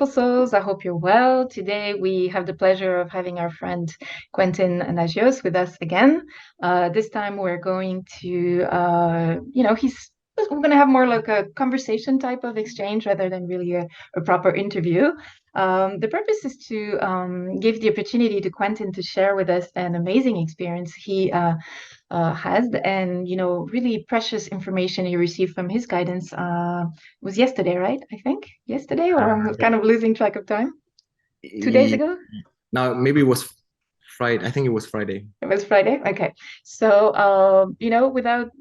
beautiful souls. I hope you're well. Today we have the pleasure of having our friend Quentin Nagyos with us again. This time we're going to, we're going to have more like a conversation type of exchange rather than really a proper interview. The purpose is to give the opportunity to Quentin to share with us an amazing experience he has, and really precious information he received from his guidance. Was yesterday, right? I think yesterday, or I'm kind of losing track of time. 2 days ago? No, maybe it was Friday. I think it was Friday. It was Friday. Okay. So, without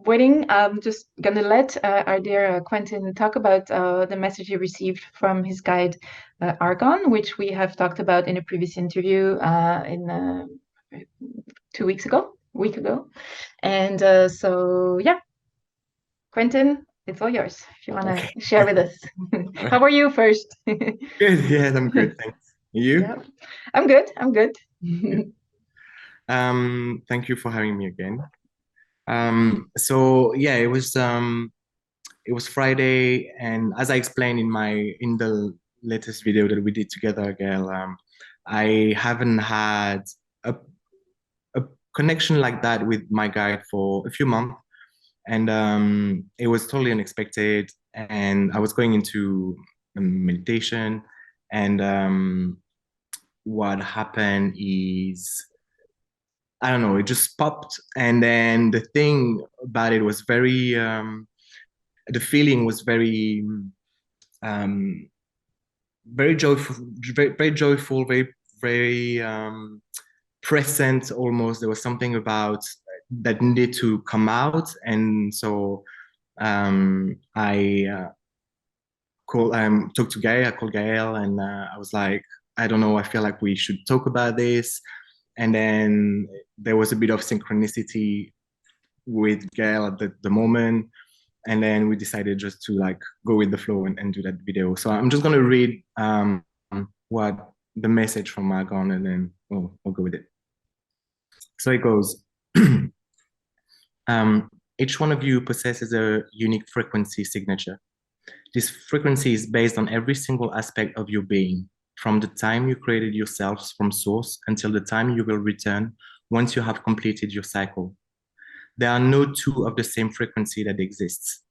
waiting, I'm just gonna let our dear Quentin talk about the message he received from his guide Argon, which we have talked about in a previous interview in 2 weeks ago, a week ago. And so, yeah, Quentin, it's all yours if you want to Okay. share with us. How are you first? Good. Yes, I'm good. Thanks. You? Yeah, I'm good. I'm good. Good. Thank you for having me again. So yeah, it was Friday, and as I explained in the latest video that we did together, Gail, I haven't had a a connection like that with my guide for a few months, and it was totally unexpected. And I was going into meditation, and what happened is I don't know, it just popped. And then the thing about it was the feeling was um, very joyful, very joyful, very present almost. There was something about that needed to come out. And so I talked to Gael, I called Gael, and I was like, I don't know, I feel like we should talk about this. And then there was a bit of synchronicity with Gail at the moment. And then we decided just to like go with the flow and do that video. So I'm just gonna read what the message from Argon, and then we'll go with it. So it goes, each one of you possesses a unique frequency signature. This frequency is based on every single aspect of your being, from the time you created yourselves from source until the time you will return once you have completed your cycle. There are no two of the same frequency that exists.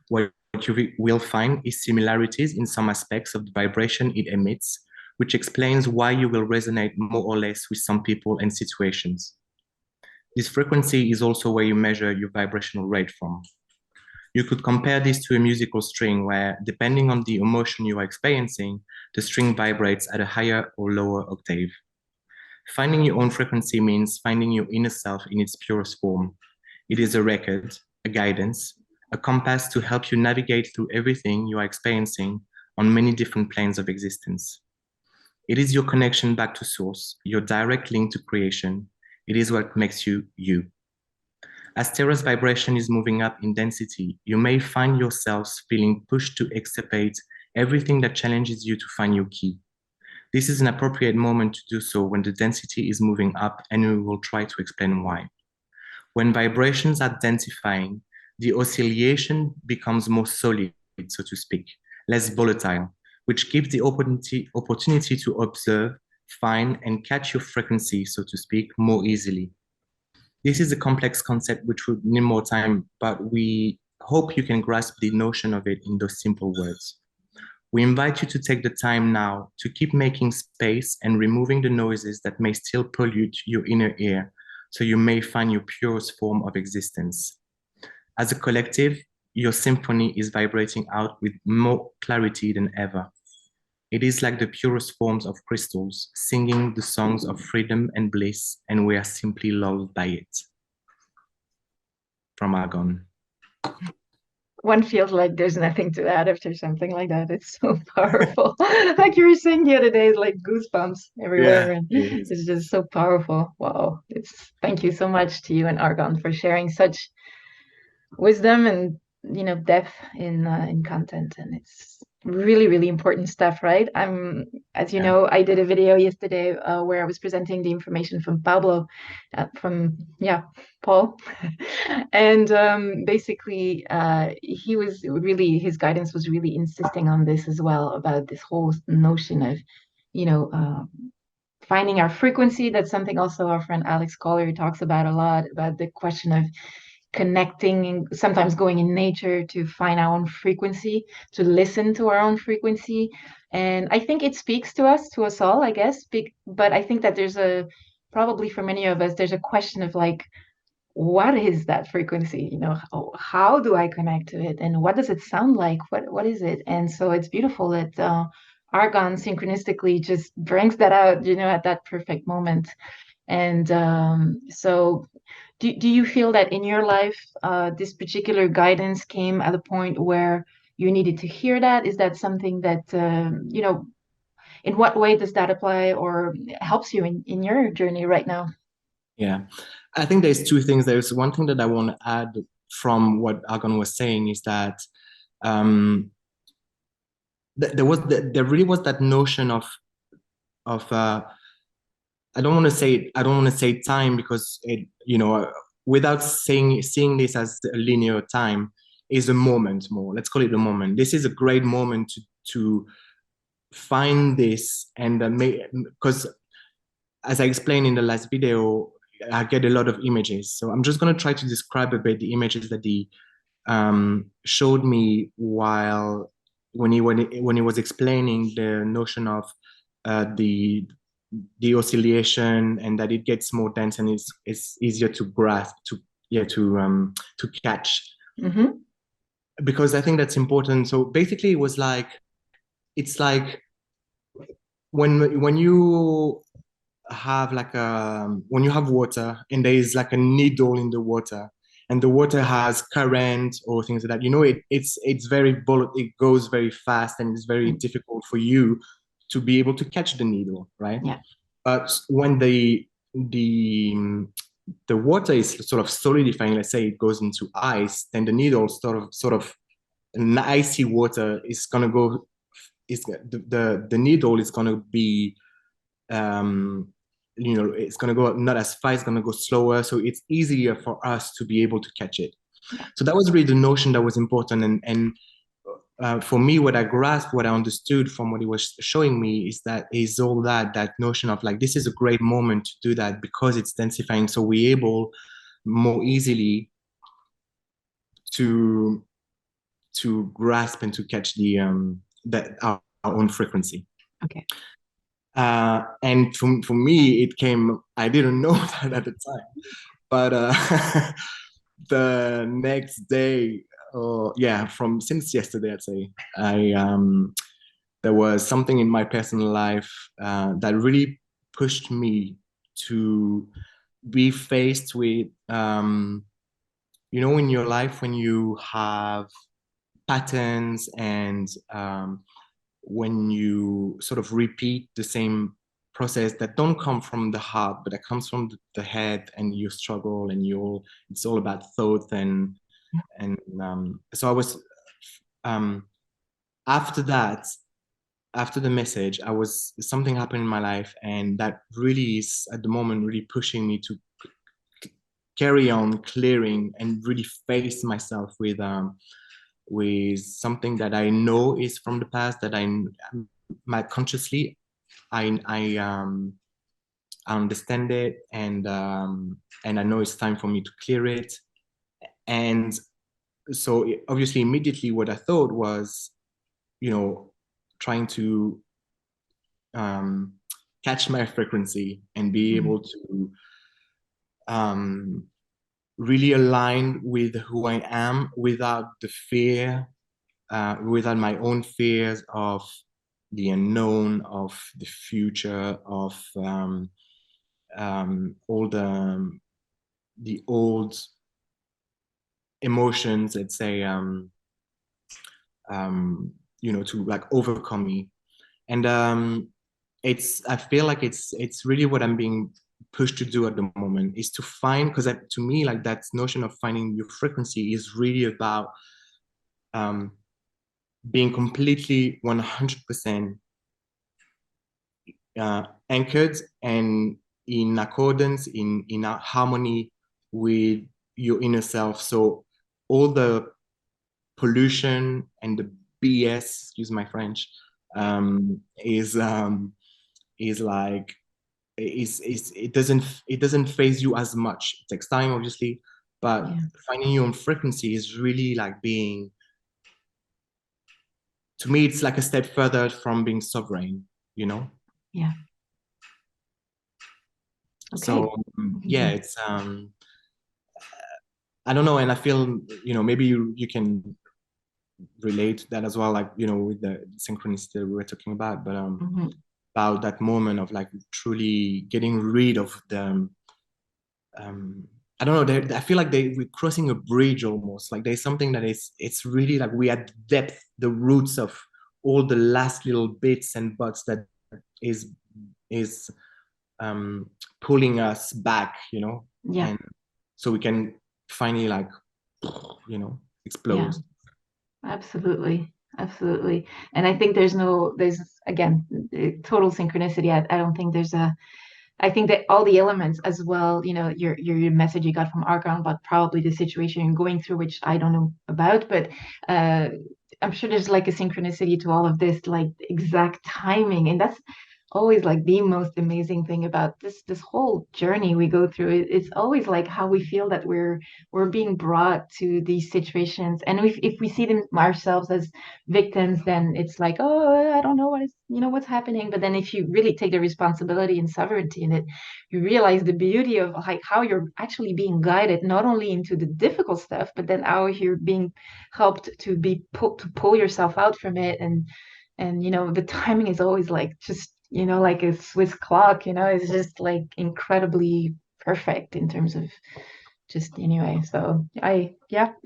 What you will find is similarities in some aspects of the vibration it emits, which explains why you will resonate more or less with some people and situations. This frequency is also where you measure your vibrational rate from. You could compare this to a musical string where, depending on the emotion you are experiencing, the string vibrates at a higher or lower octave. Finding your own frequency means finding your inner self in its purest form. It is a record, a guidance, a compass to help you navigate through everything you are experiencing on many different planes of existence. It is your connection back to source, your direct link to creation. It is what makes you you. As Terra's vibration is moving up in density, you may find yourselves feeling pushed to extirpate everything that challenges you to find your key. This is an appropriate moment to do so when the density is moving up, and we will try to explain why. When vibrations are densifying, the oscillation becomes more solid, so to speak, less volatile, which gives the opportunity to observe, find, and catch your frequency, so to speak, more easily. This is a complex concept which would need more time, but we hope you can grasp the notion of it in those simple words. We invite you to take the time now to keep making space and removing the noises that may still pollute your inner ear, so you may find your purest form of existence. As a collective, your symphony is vibrating out with more clarity than ever. It is like the purest forms of crystals, singing the songs of freedom and bliss, and we are simply lulled by it. From Argon. One feels like there's nothing to add after something like that. It's so powerful. Like you were saying the other day, like goosebumps everywhere, and it's just so powerful. Wow. Thank you so much to you and Argon for sharing such wisdom and depth in content, and it's really, really important stuff, right? As you Yeah. know, I did a video yesterday where I was presenting the information from Pablo, yeah, Paul. And basically, his guidance was really insisting on this as well, about this whole notion of, you know, finding our frequency. That's something also our friend Alex Collier talks about a lot, about the question of connecting, sometimes going in nature to find our own frequency, to listen to our own frequency. And I think it speaks to us all, I guess. But I think that probably for many of us, there's a question of like, what is that frequency? How do I connect to it? And what does it sound like? What is it? And so it's beautiful that Argon synchronistically just brings that out, at that perfect moment. And so do you feel that in your life, this particular guidance came at a point where you needed to hear that? Is that something that, in what way does that apply or helps you in your journey right now? Yeah. I think there's two things. There's one thing that I want to add from what Argon was saying is that um, there really was that notion of I don't want to say time because without seeing this as a linear time is a moment more. Let's call it a moment. This is a great moment to find this and because as I explained in the last video, I get a lot of images. So I'm just going to try to describe a bit the images that he showed me when he was explaining the notion of the oscillation and that it gets more dense and it's easier to grasp to catch. Mm-hmm. Because I think that's important. So basically it's like when you have when you have water and there is like a needle in the water and the water has current or things like that, it's very volatile, it goes very fast and it's very difficult for you to be able to catch the needle, right? Yeah. But when the water is sort of solidifying, let's say it goes into ice, then the needle sort of an icy water is gonna go is the needle is gonna be it's going to go not as fast, it's going to go slower. So it's easier for us to be able to catch it. Yeah. So that was really the notion that was important. And for me, what I grasped, what I understood from what he was showing me is all that notion of like, this is a great moment to do that because it's densifying. So we're able more easily to grasp and to catch our own frequency. Okay. And for me, it came, I didn't know that at the time, but the next day, from since yesterday, I'd say, there was something in my personal life that really pushed me to be faced with, in your life when you have patterns and when you sort of repeat the same process that don't come from the heart, but that comes from the head, and you struggle, and it's all about thought, and so I was after that, after the message, something happened in my life, and that really is at the moment really pushing me to carry on clearing and really face myself with something that I know is from the past that I consciously I understand it, and I know it's time for me to clear it. And so obviously immediately what I thought was, trying to catch my frequency and be able to really align with who I am without the fear, without my own fears of the unknown, of the future, of all the old emotions, let's say, to like overcome me. And I feel like it's really what I'm being pushed to do at the moment, is to find, because to me, like, that notion of finding your frequency is really about being completely 100% anchored and in accordance, in harmony with your inner self. So all the pollution and the BS, excuse my French, is like it doesn't phase you as much. It takes time, obviously, but Yeah. finding your own frequency is really like being, to me, it's like a step further from being sovereign, you know? Yeah. Okay. So yeah, it's I don't know, and I feel, maybe you can relate that as well, like, with the synchronicity we were talking about, but Mm-hmm. about that moment of like truly getting rid of the I don't know, I feel like we're crossing a bridge almost. Like there's something that it's really like we at depth, the roots of all the last little bits and buts that is is pulling us back, Yeah. and so we can finally like, Yeah. explode. Absolutely. Absolutely. And I think there's again, total synchronicity. I don't think there's I think that all the elements as well, your message you got from Argon about probably the situation you're going through, which I don't know about, but uh, I'm sure there's like a synchronicity to all of this, like exact timing. And that's always like the most amazing thing about this whole journey we go through. It's always like how we feel that we're being brought to these situations. And if we see them ourselves as victims, then it's like, oh, I don't know what's happening. But then if you really take the responsibility and sovereignty in it, you realize the beauty of like how you're actually being guided not only into the difficult stuff, but then how you're being helped to pull yourself out from it. And the timing is always like just like a Swiss clock. It's just like incredibly perfect in terms of just anyway. So I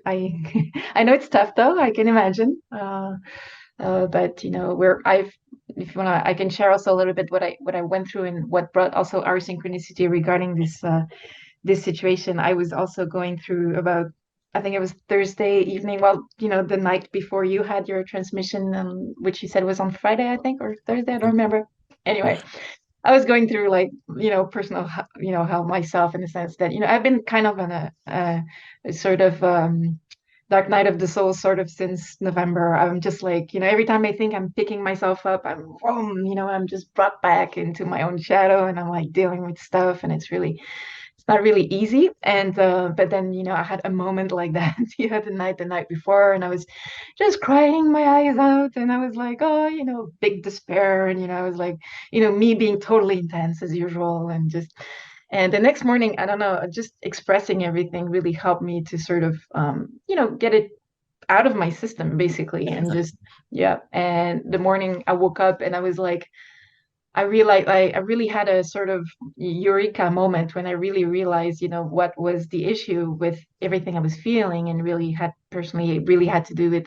I know it's tough though, I can imagine. But where I've if you wanna I can share also a little bit what I went through and what brought also our synchronicity regarding this situation. I was also going through about, I think it was Thursday evening, well, the night before you had your transmission, which you said was on Friday, I think, or Thursday, I don't remember. Anyway, I was going through like, personal, how myself in the sense that, I've been kind of on a sort of dark night of the soul sort of since November. I'm just like, every time I think I'm picking myself up, I'm just brought back into my own shadow and I'm like dealing with stuff and it's not really easy. And but then I had a moment like that the night before, and I was just crying my eyes out, and I was like, oh, big despair, and I was like, me being totally intense as usual, and the next morning, I don't know, just expressing everything really helped me to sort of get it out of my system basically, and just yeah. And the morning I woke up and I was like, I realized I really had a sort of eureka moment when I really realized, what was the issue with everything I was feeling, and really had personally, it really had to do with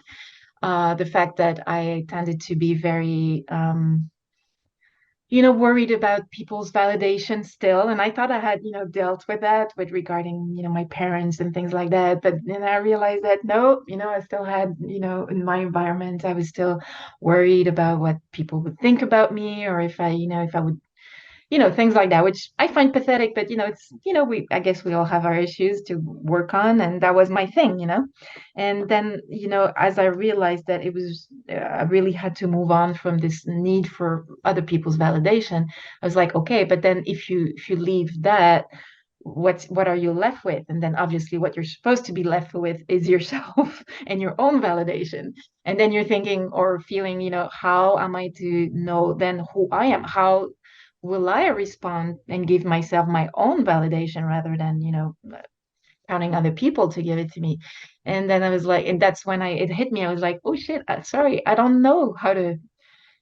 the fact that I tended to be very, worried about people's validation still. And I thought I had, dealt with that with regarding, my parents and things like that. But then I realized that no, I still had, in my environment, I was still worried about what people would think about me, or if I would, things like that, which I find pathetic, but I guess we all have our issues to work on, and that was my thing. And then, as I realized that I really had to move on from this need for other people's validation, I was like, okay, but then if you leave that, what are you left with? And then obviously what you're supposed to be left with is yourself and your own validation. And then you're thinking or feeling, how am I to know then who I am? How will I respond and give myself my own validation rather than, counting other people to give it to me? And then I was like, and that's when it hit me. I was like, oh shit, sorry, I don't know how to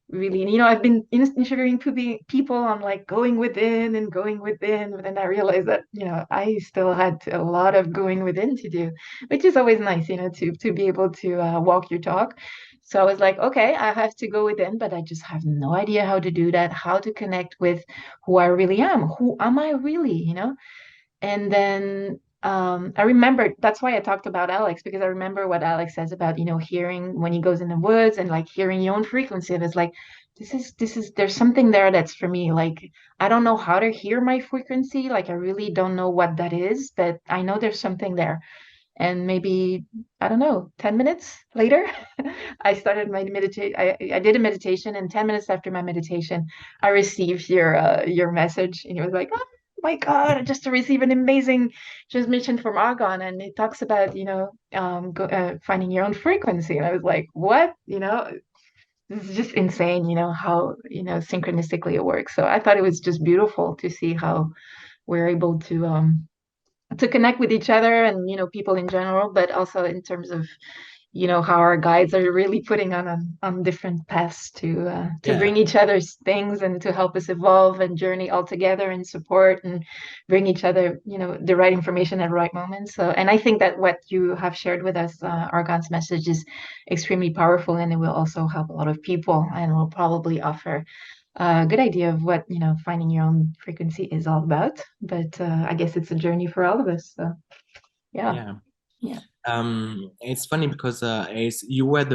really, I've been interviewing people on like going within and going within, but then I realized that, I still had a lot of going within to do, which is always nice, to be able to walk your talk. So I was like, okay, I have to go within, but I just have no idea how to do that, how to connect with who I really am. Who am I really? And then I remember that's why I talked about Alex, because I remember what Alex says about, hearing when he goes in the woods and like hearing your own frequency. It was like, there's something there that's for me. Like, I don't know how to hear my frequency. Like, I really don't know what that is, but I know there's something there. And maybe, I don't know, 10 minutes later, I started my meditation. I did a meditation, and 10 minutes after my meditation, I received your message. And it was like, oh my God, I just received an amazing transmission from Argon. And it talks about, finding your own frequency. And I was like, what? This is just insane, how, synchronistically it works. So I thought it was just beautiful to see how we're able to connect with each other and people in general, but also in terms of how our guides are really putting on different paths to Yeah. bring each other's things and to help us evolve and journey all together and support and bring each other the right information at the right moment. So, and I think that what you have shared with us, Argon's message, is extremely powerful, and it will also help a lot of people and will probably offer a good idea of what finding your own frequency is all about. But I guess it's a journey for all of us. So yeah. Yeah. Yeah. It's funny because it's you were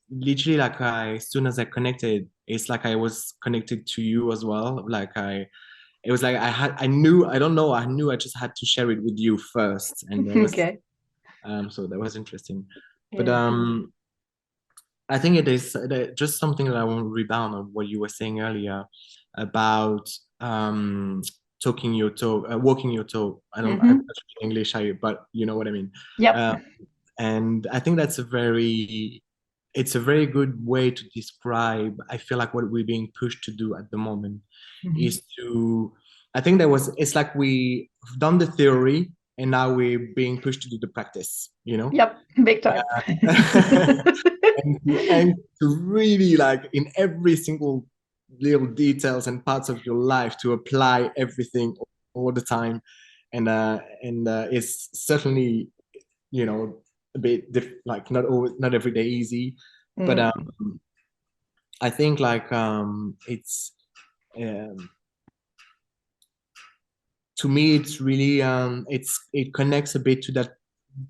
literally like as soon as I connected, it's like I was connected to you as well. Like it was like I knew, I don't know, I knew I just had to share it with you first, and there was Okay. so that was interesting. But Yeah. I think it is just something that I want to rebound on what you were saying earlier about talking your talk, walking your talk. I'm Hmm. not speaking English, but you know what I mean. Yep. Uh, and I think it's a very good way to describe, I feel like what we're being pushed to do at the moment Hmm. is to, I think it's like we've done the theory and now we're being pushed to do the practice, you know? Yep. Big time. And to really like in every single little details and parts of your life to apply everything all the time. And it's certainly, a bit like not every day easy, but Mm. I think like it's um, to me it's really it connects a bit to that,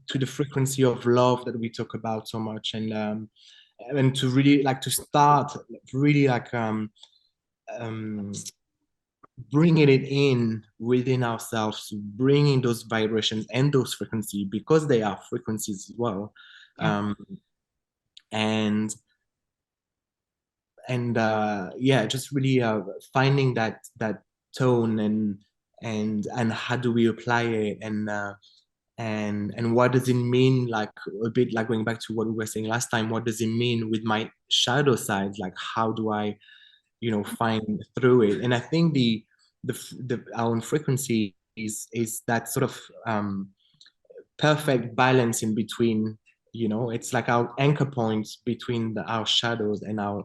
to the frequency of love that we talk about so much, and to really like to start really like um bringing it in within ourselves, bringing those vibrations and those frequencies because they are frequencies as well. Yeah. um and yeah, just really finding that tone, and how do we apply it, and what does it mean, like a bit like going back to what we were saying last time, what does it mean with my shadow side, like how do I find through it. And I think the our own frequency is that sort of perfect balance in between. It's like our anchor points between our shadows and our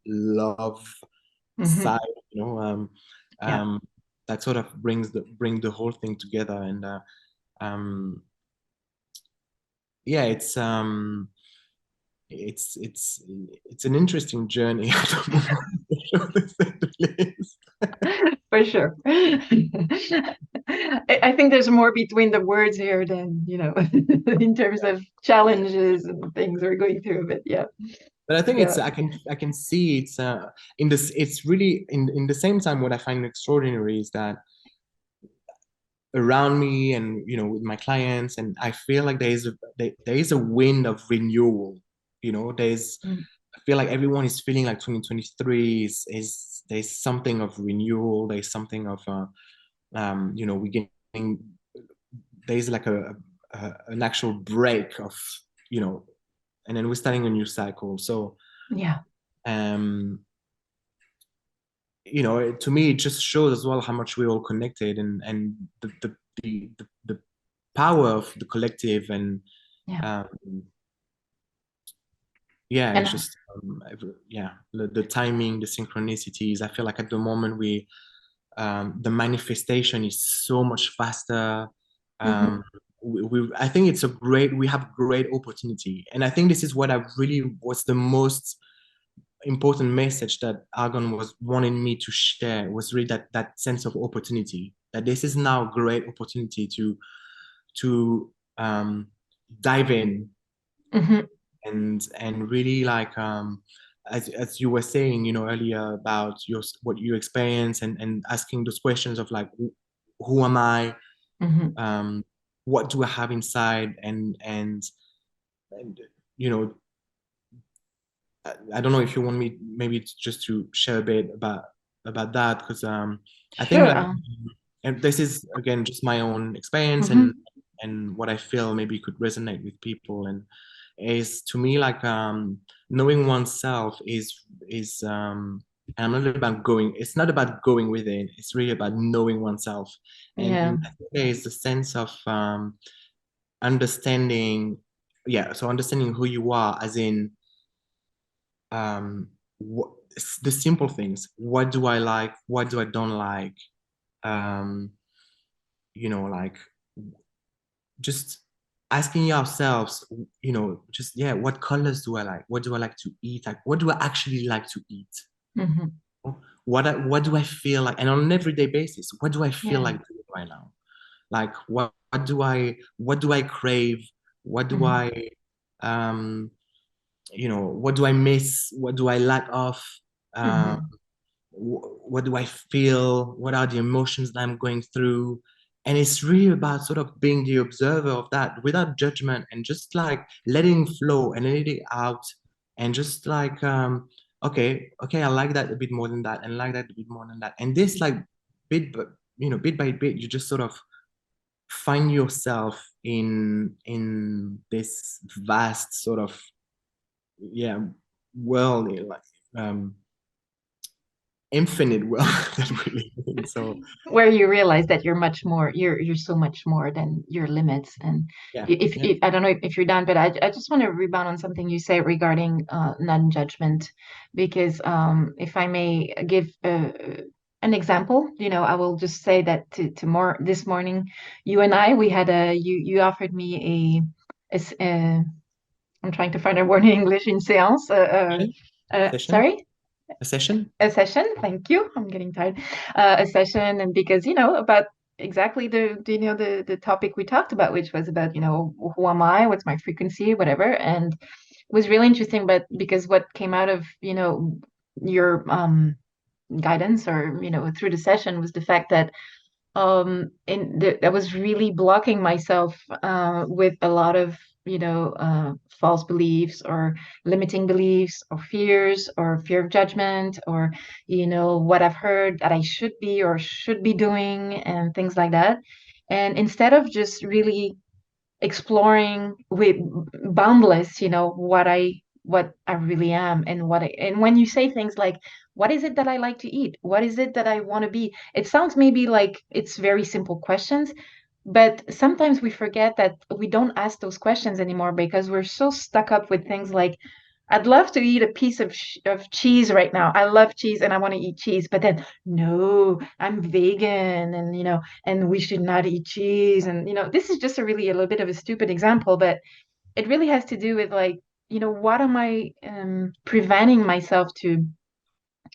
love Hmm. side. you know um Yeah. um that sort of bring the whole thing together. And um yeah, it's an interesting journey at the moment. For sure. I think there's more between the words here than, in terms of challenges and things we're going through. But yeah. But I think Yeah. I can see it's in this, it's really in the same time. What I find extraordinary is that around me and with my clients, and I feel like there is a wind of renewal. There's Mm. I feel like everyone is feeling like 2023 is there's something of renewal. There's something of we getting there's like an actual break of you know and then we're starting a new cycle. So Yeah. um to me, it just shows as well how much we're all connected, and the power of the collective. And Yeah. um, yeah, And it's just yeah, the timing, the synchronicities. I feel like at the moment the manifestation is so much faster. mhm. Um, I think we have great opportunity, and I think this is what I really was the most important message that Argon was wanting me to share, was really that sense of opportunity, that this is now a great opportunity to dive in Mm-hmm. and really like as you were saying, you know, earlier about your what you experience and asking those questions of like who am I, Mm-hmm. what do I have inside, and you know, I don't know if you want me maybe just to share a bit about that because I think Sure. like and this is again just my own experience Mm-hmm. and what I feel maybe could resonate with people and is to me like knowing oneself is and I'm not about going, it's not about going within, it's really about knowing oneself, Yeah. and I think there is a sense of understanding, yeah, so understanding who you are as in what, the simple things, what do I like, what do I don't like, um you know, like just asking ourselves, you know, just yeah, what colors do I like, what do I like to eat, like what do I actually like to eat, Mm-hmm. what do I feel like, and on an everyday basis, what do I feel Yeah. like doing right now, like what do I crave, what do Mm-hmm. I you know, what do I miss, what do I lack of, um Mm-hmm. what do I feel? What are the emotions that I'm going through? And it's really about sort of being the observer of that without judgment and just like letting flow and letting it out and just like, okay, I like that a bit more than that and like that a bit more than that. And this like you know, bit by bit, you just sort of find yourself in this vast sort of, yeah, world, like, um, infinite well that we live in. So Where you realize that you're much more, you're so much more than your limits. And yeah, yeah, if I don't know if you're done, but I just want to rebound on something you say regarding non-judgment, because if I may give an example, you know, I will just say that to more this morning, you and I, we had you offered me I'm trying to find a word in English in séance. session, Sorry? a session. A session. Thank you. I'm getting tired. A session, and because you know about exactly you know the topic we talked about, which was about you know who am I, what's my frequency, whatever, and it was really interesting. But because what came out of you know your guidance or you know through the session was the fact that I was really blocking myself with a lot of you know false beliefs or limiting beliefs or fears or fear of judgment or you know what I've heard that I should be or should be doing and things like that. And instead of just really exploring with boundless, you know, what I really am and and when you say things like, what is it that I like to eat? What is it that I want to be? It sounds maybe like it's very simple questions, but sometimes we forget that we don't ask those questions anymore because we're so stuck up with things like, I'd love to eat a piece of cheese right now. I love cheese and I want to eat cheese, but then no, I'm vegan and you know, and we should not eat cheese. And you know, this is just a little bit of a stupid example, but it really has to do with like, you know, what am I preventing myself to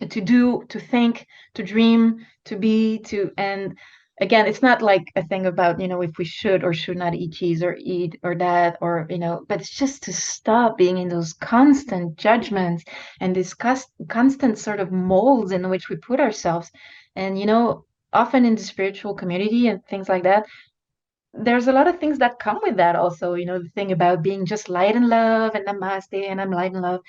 do, to think, to dream, to be, to, and again, it's not like a thing about, you know, if we should or should not eat cheese or eat or that, or, you know, but it's just to stop being in those constant judgments and this constant sort of molds in which we put ourselves. And, you know, often in the spiritual community and things like that, there's a lot of things that come with that also, you know, the thing about being just light and love and namaste and I'm light and love.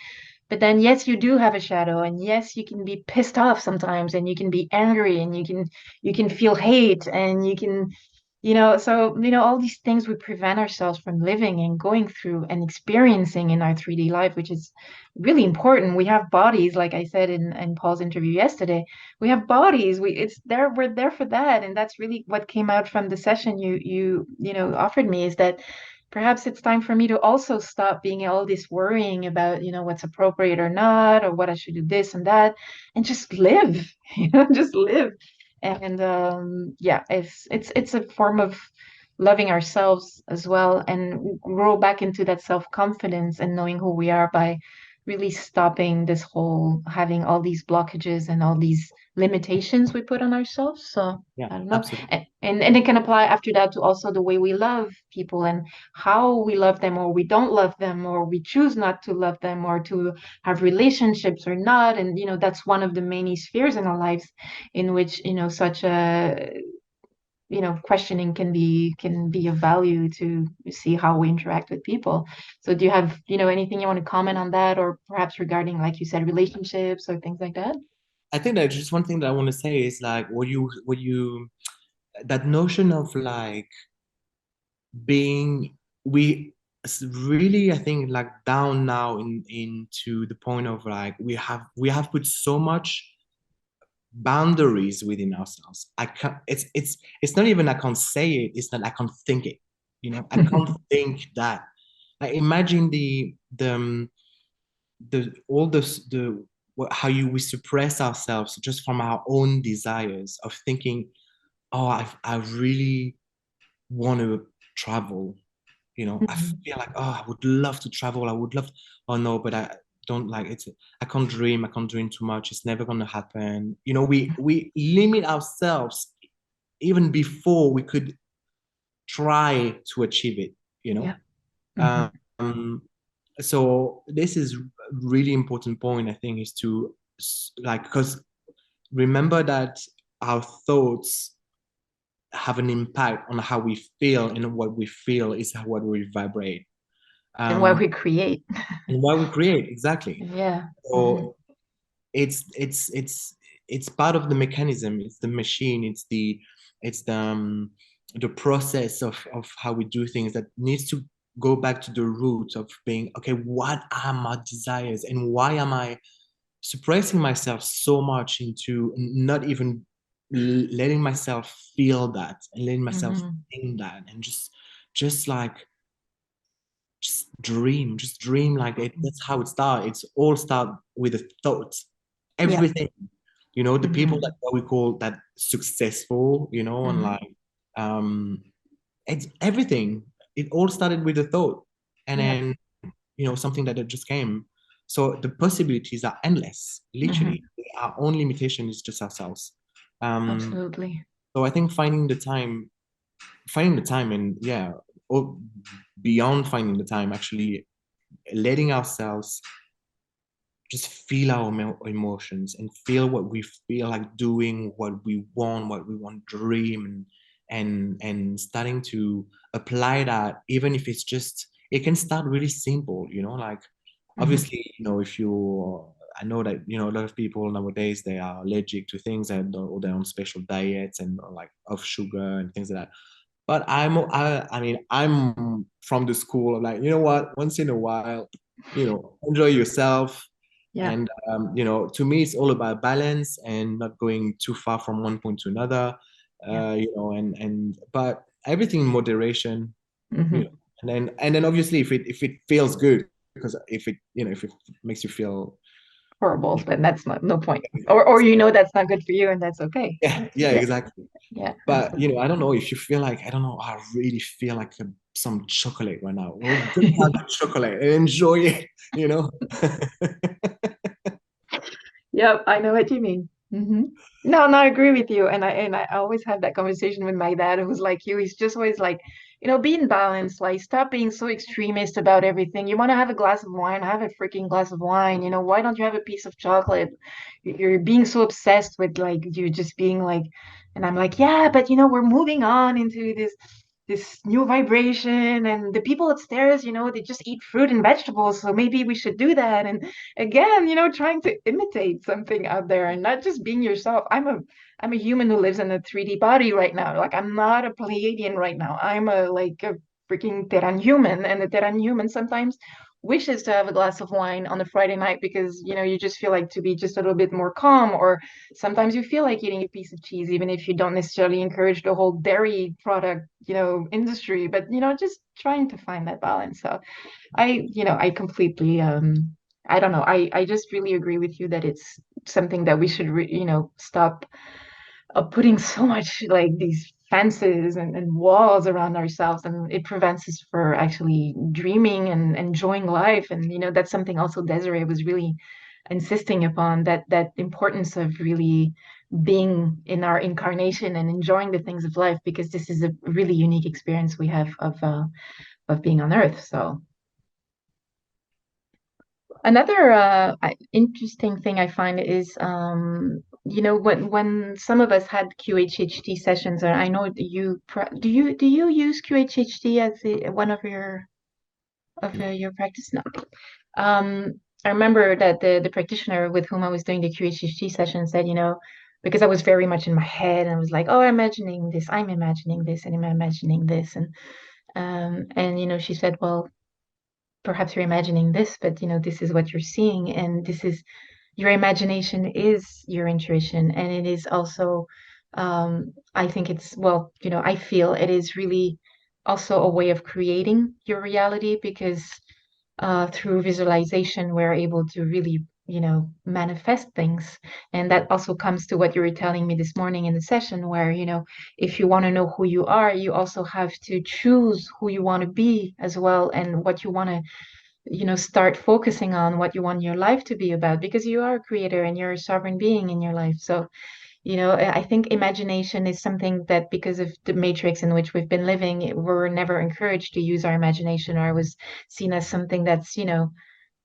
But then, yes, you do have a shadow, and yes, you can be pissed off sometimes, and you can be angry, and you can feel hate, and you can, you know, so you know all these things we prevent ourselves from living and going through and experiencing in our 3D life, which is really important. We have bodies, like I said in Paul's interview yesterday. We have bodies. It's there. We're there for that, and that's really what came out from the session you know offered me is that perhaps it's time for me to also stop being all this worrying about, you know, what's appropriate or not, or what I should do this and that, and just live, you know, just live. And yeah, it's a form of loving ourselves as well and grow back into that self-confidence and knowing who we are by really stopping this whole having all these blockages and all these limitations we put on ourselves. So Yeah, I don't know. absolutely. And it can apply after that to also the way we love people and how we love them or we don't love them or we choose not to love them or to have relationships or not. And that's one of the many spheres in our lives in which such a questioning can be of value to see how we interact with people. So do you have anything you want to comment on that, or perhaps regarding, like you said, relationships or things like that? I think that just one thing that I want to say is like that notion of like being really, I think, like down now into the point of like we have put so much boundaries within ourselves. I can't, it's not even I can't say it, it's not I can't think it. I can't think that. I imagine the all this the how you we suppress ourselves just from our own desires of thinking, oh, I really want to travel. I Mhm. feel like, oh, I would love to travel. I would love, oh no, but I don't like it. I can't dream. I can't dream too much. It's never going to happen. We limit ourselves even before we could try to achieve it, you know? Yeah. Hmm. Um, so this is a really important point, I think, is to like, because remember that our thoughts have an impact on how we feel, and what we feel is how what we vibrate. And what Um, we create. and what we create exactly. Yeah. Hmm. So it's part of the mechanism. It's the machine. It's the process of how we do things that needs to go back to the root of being okay. What are my desires, and why am I suppressing myself so much into not even letting myself feel that and letting myself Hmm. think that, and just like just dream like it. That's how it starts. It's all start with a thought. Yeah. Everything, the people that Hmm. what we call that successful, and Hmm. like um it's everything. It all started with a thought, and Yeah. then something that just came. So the possibilities are endless, literally. Hmm. Our own limitation is just ourselves. um Absolutely. so I think finding the time and yeah, or beyond finding the time, actually letting ourselves just feel our emotions and feel what we feel like doing, what we want to dream, and starting to apply that, even if it's just, it can start really simple, like Hmm. obviously, if you I know that a lot of people nowadays, they are allergic to things, and or they're on special diets and like off sugar and things like that. But I mean, I'm from the school of like, you know what, once in a while, enjoy yourself. Yeah. And to me, it's all about balance and not going too far from one point to another. Yeah. And but everything in moderation, you know. Hmm. And then obviously, if it feels good, because if it makes you feel, Horrible, then that's not no point. Or that's not good for you, and that's okay. yeah, yeah, Yeah. exactly. Yeah. But Absolutely. I don't know if you feel like, I don't know, I really feel like some chocolate right now. Well, just have that chocolate and enjoy it, you know? Yep, I know what you mean. No, no, I agree with you. And I always have that conversation with my dad, who's like you. He's just always like, being balanced. Like, stop being so extremist about everything. You want to have a glass of wine, have a freaking glass of wine. Why don't you have a piece of chocolate? You're being so obsessed with like you just being like, and I'm like, yeah, but we're moving on into this new vibration, and the people upstairs, they just eat fruit and vegetables, so maybe we should do that. And again, trying to imitate something out there and not just being yourself. I'm a human who lives in a 3D body right now. Like, I'm not a Pleiadian right now. I'm a freaking Terran human, and the Terran human sometimes wishes to have a glass of wine on a Friday night because you just feel like to be just a little bit more calm, or sometimes you feel like eating a piece of cheese, even if you don't necessarily encourage the whole dairy product, industry, but just trying to find that balance. So I completely I don't know. I just really agree with you that it's something that we should stop putting so much like these fences and walls around ourselves, and it prevents us for actually dreaming and enjoying life. And that's something also Desiree was really insisting upon, that importance of really being in our incarnation and enjoying the things of life, because this is a really unique experience we have of being on Earth. So another interesting thing I find is, when some of us had QHHT sessions, or I know do you use QHHT as one of your practice? No. I remember that the practitioner with whom I was doing the QHHT session said, because I was very much in my head and I was like, oh, I'm imagining this, and I'm imagining this, and she said, well, perhaps you're imagining this, but this is what you're seeing, and this is your imagination is your intuition, and it is also, I think it's, well, I feel it is really also a way of creating your reality, because through visualization we're able to really manifest things. And that also comes to what you were telling me this morning in the session, where if you want to know who you are, you also have to choose who you want to be as well, and what you want to start focusing on, what you want your life to be about, because you are a creator and you're a sovereign being in your life. So I think imagination is something that, because of the matrix in which we've been living, we're never encouraged to use our imagination, or was seen as something that's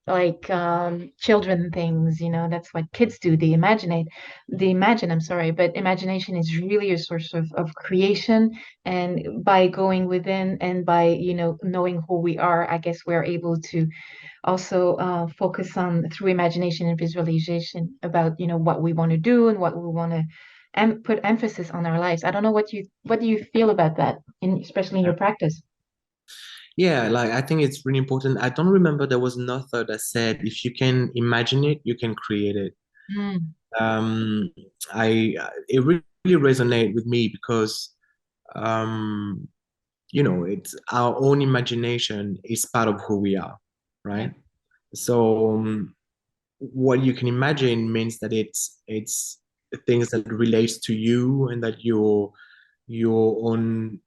like children things. That's what kids do, they imagine, I'm sorry, but imagination is really a source of creation. And by going within, and by knowing who we are, I guess we're able to also focus on, through imagination and visualization, about what we want to do and what we want to put emphasis on our lives. I don't know what do you feel about that, especially in your practice. Yeah, like I think it's really important. I don't remember there was an author that said if you can imagine it, you can create it. Mm, Um, I it really resonated with me because um, it's our own imagination is part of who we are, yeah. right? So what you can imagine means that it's things that relates to you, and that your own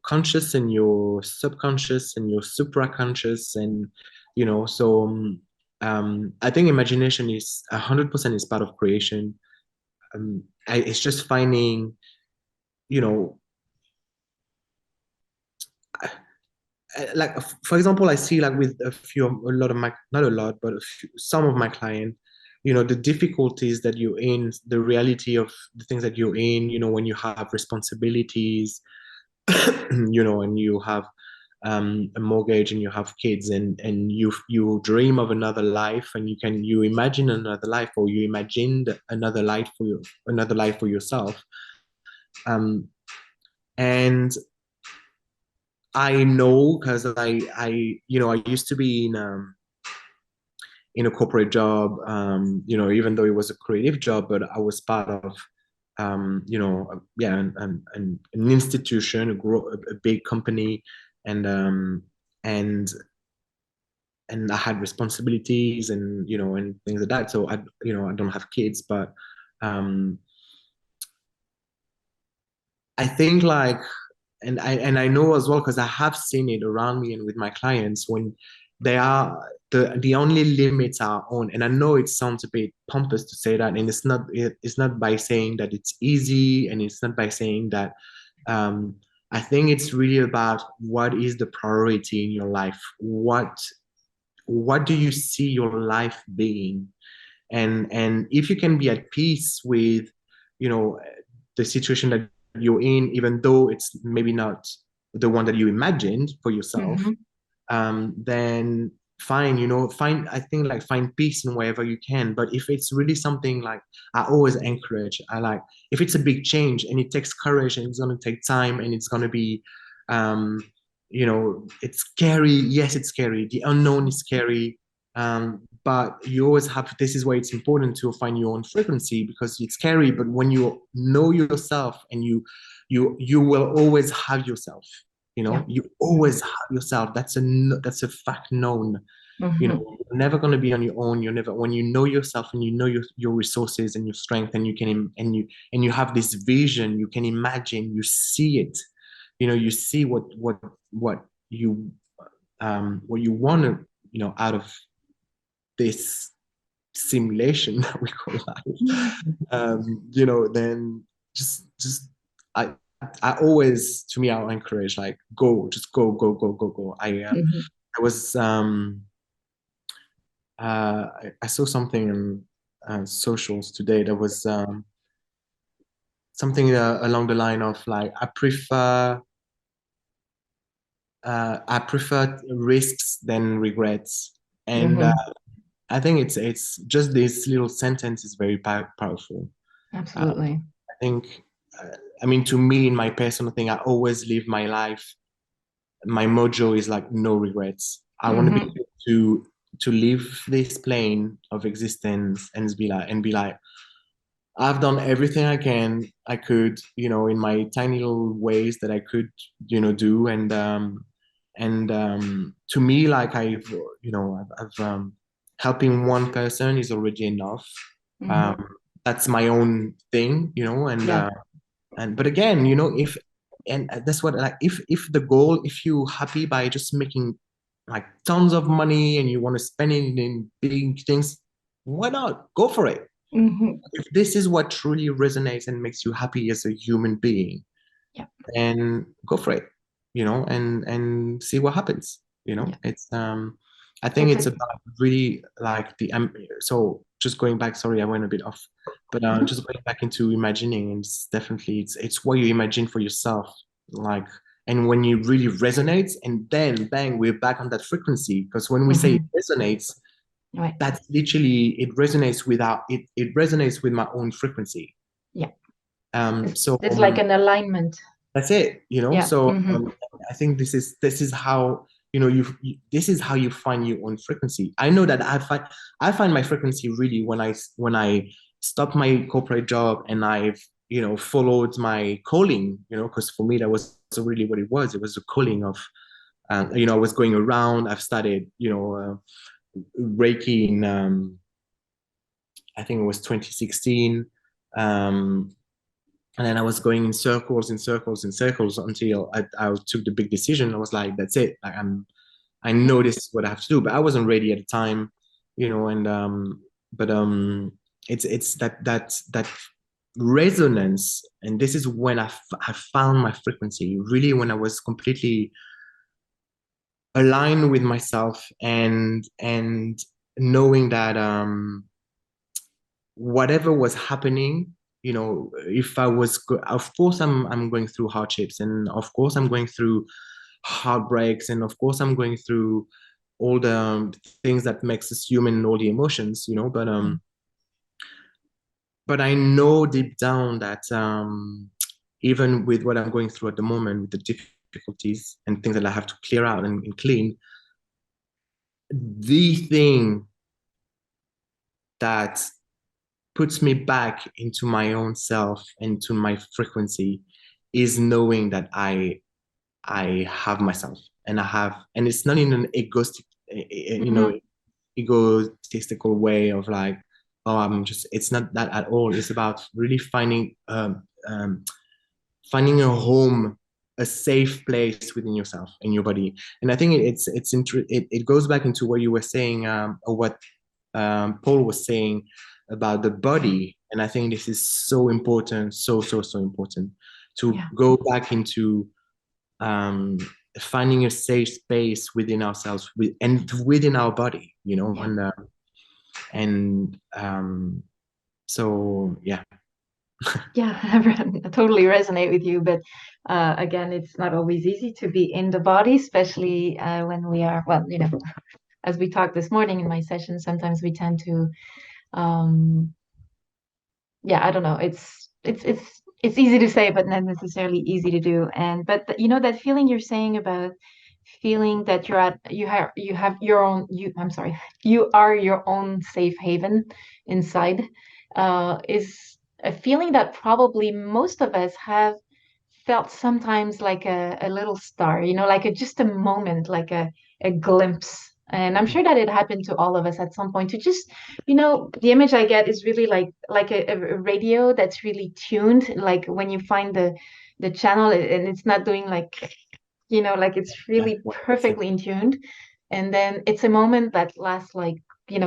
conscious and your subconscious and your supraconscious, and so I think imagination is 100% is part of creation. It's just finding you know like for example, I see like with a lot of my, not a lot, but some of my clients, the difficulties that you're in, the reality of the things that you're in, when you have responsibilities, and you have a mortgage and you have kids, and you dream of another life, and you imagine another life, or you imagined another life for yourself, um, and I know because I used to be in a corporate job, even though it was a creative job, but I was part of, yeah, an institution, a big company, and and and I had responsibilities, and things like that. So I don't have kids, but um, I think like, and I know as well because I have seen it around me and with my clients, when they are the only limits are on. And I know it sounds a bit pompous to say that, and it's not by saying that it's easy, and it's not by saying that. I think it's really about what is the priority in your life. What do you see your life being? And if you can be at peace with, you know, the situation that you're in, even though it's maybe not the one that you imagined for yourself, Mhm. then fine, I think like find peace in wherever you can. But if it's really something like, I always encourage, if it's a big change and it takes courage and it's going to take time and it's going to be, um, it's scary. Yes, it's scary. The unknown is scary. But you always have, this is why it's important to find your own frequency, because it's scary, but when you know yourself, and you will always have yourself, Yeah. you always have yourself. That's a fact known. You know, Mm-hmm. you're never going to be on your own. You're never, when you know yourself and you know your resources and your strength, and you can, and you have this vision, you can imagine, you see it, you know, you see what you, what you want to, you know, out of this simulation that we call life. You know, then just I always, to me, I encourage, like, go, just go, go, go, go, go. Mm-hmm. I was I saw something in socials today that was something along the line of, like, I prefer risks than regrets, and Mm-hmm. I think it's just this little sentence is very powerful. Absolutely. I think, I mean, to me, in my personal thing, I always live my life. My mojo is like no regrets. I want to be Mm-hmm. able to leave this plane of existence and be like, I've done everything I could, you know, in my tiny little ways that I could, you know, do. And to me, like, I've helping one person is already enough. Mm-hmm. Um, that's my own thing, you know, Yeah. and but again, you know, if and that's what, like, if the goal, if you happy by just making like tons of money and you want to spend it in big things, why not go for it? Mm-hmm. If this is what truly resonates and makes you happy as a human being, Yeah. and go for it, you know, and see what happens, you know. Yeah. It's I think it's Perfect. about really, like, the so just going back, sorry, I went a bit off, but Mm-hmm. just going back into imagining, and it's definitely, it's what you imagine for yourself, like, and when you really resonates, and then bang, we're back on that frequency, because when we say it Mm-hmm. resonates, Right. that's literally, it resonates without it, it resonates with my own frequency. Yeah. So It's like an alignment. that's it, you know. Yeah. So Mm-hmm. I think this is how, you know, this is how you find your own frequency. I know that I find my frequency really when I stop my corporate job and I've, you know, followed my calling, you know, because for me that was really what it was. It was a calling of, you know, I was going around. I've started, you know, Reiki in, I think it was 2016. Um, and then I was going in circles, in circles, in circles, until I took the big decision. I was like, that's it. Like, I Yeah. know this is what I have to do, but I wasn't ready at the time, you know. And but it's that resonance, and this is when I found my frequency. Really, when I was completely aligned with myself, and knowing that whatever was happening, you know, if I was, of course, I'm going through hardships, and of course I'm going through heartbreaks, and of course I'm going through all the things that makes us human, all the emotions, you know. But I know deep down that even with what I'm going through at the moment, with the difficulties and things that I have to clear out and clean, the thing that puts me back into my own self and to my frequency is knowing that I have myself, and I have, and it's not in an egoistic, you Mm-hmm. know, egotistical way of like, oh, I'm just, it's not that at all. It's about really finding a home, a safe place within yourself and your body. And I think it goes back into what you were saying, or what Paul was saying about the body. And I think this is so important, so important, to Yeah. go back into um, finding a safe space within ourselves, and within our body, you know. Yeah. And so yeah. Yeah. I totally resonate with you. But again, it's not always easy to be in the body, especially when we are, well, as we talked this morning in my session, sometimes we tend to, um, yeah, I don't know. It's easy to say, but not necessarily easy to do. And but that feeling you're saying about feeling that you have your own I'm sorry, you are your own safe haven inside, is a feeling that probably most of us have felt sometimes, like a little star, like just a moment, like a glimpse And I'm sure that it happened to all of us at some point to just, the image I get is really like a radio that's really tuned. Like when you find the channel and it's not doing like it's Yeah, really 100%. perfectly in tuned. And then it's a moment that lasts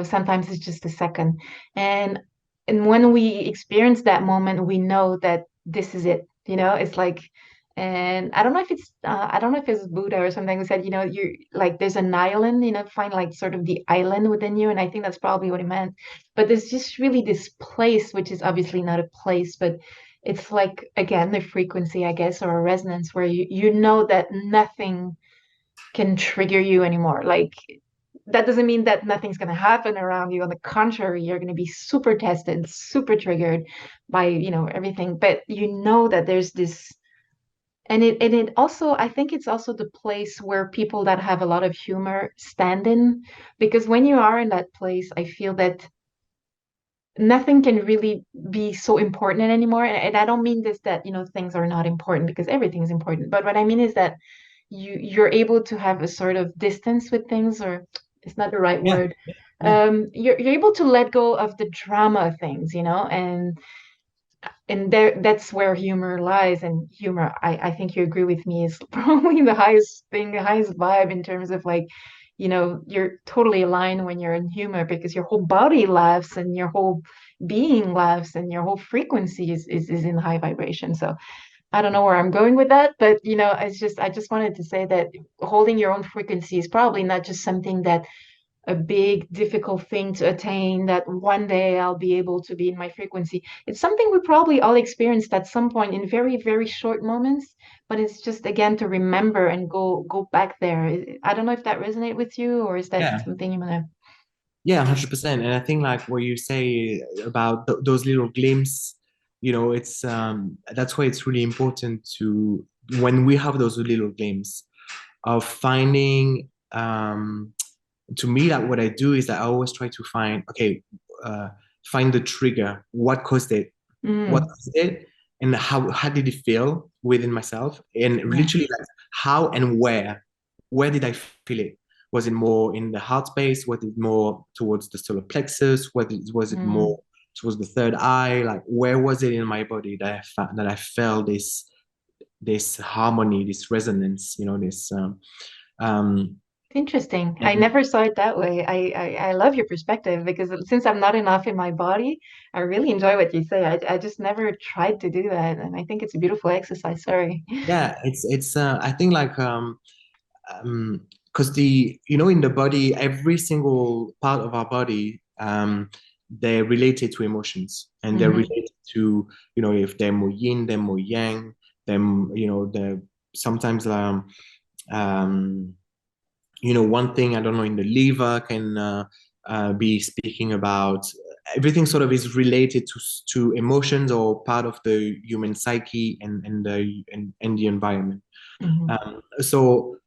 sometimes it's just a second. And and when we experience that moment, we know that this is it. It's like, and I don't know if it's Buddha or something who said, you're like there's an island, find like sort of the island within you. And I think that's probably what he meant. But there's just really this place, which is obviously not a place, but it's like again the frequency, I guess, or a resonance where you know that nothing can trigger you anymore. Like that doesn't mean that nothing's going to happen around you. On the contrary, you're going to be super tested, super triggered by, everything. But you know that there's this, and it also, I think it's also the place where people that have a lot of humor stand in, because when you are in that place, I feel that nothing can really be so important anymore. And I don't mean this that, things are not important because everything is important. But what I mean is that you're able to have a sort of distance with things, or it's not the right Yeah, word. yeah, yeah. You're able to let go of the drama of things, and that's where humor lies. And humor, I think you agree with me, is probably the highest thing, the highest vibe in terms of like, you're totally aligned when you're in humor because your whole body laughs and your whole being laughs and your whole frequency is in high vibration. So I don't know where I'm going with that, but I just wanted to say that holding your own frequency is probably not just something that a big, difficult thing to attain, that one day I'll be able to be in my frequency. It's something we probably all experienced at some point in very, very short moments, but it's just again to remember and go back there. I don't know if that resonates with you, or is that Yeah. something you want to? Yeah, 100%. And I think like what you say about those little glimpses, it's that's why it's really important to when we have those little glimpses of finding to me that what I do is that I always try to uh, find the trigger, what caused it, what Mm, caused it, and how did it feel within myself, and yeah. literally like how and where did I feel it? Was it more in the heart space? Was it more towards the solar plexus? Was it Mm. more towards the third eye? Like where was it in my body that I felt this harmony, this resonance, this um Interesting. I and never saw it that way. I love your perspective because since I'm not enough in my body, I really enjoy what you say. I just never tried to do that. And I think it's a beautiful exercise. Sorry. yeah, it's I think like because the in the body, every single part of our body, they're related to emotions, and they're Hmm. related to if they're more yin, they're more yang, them they're sometimes um one thing I don't know in the liver can be speaking about everything sort of is related to emotions or part of the human psyche and the environment. Hmm. So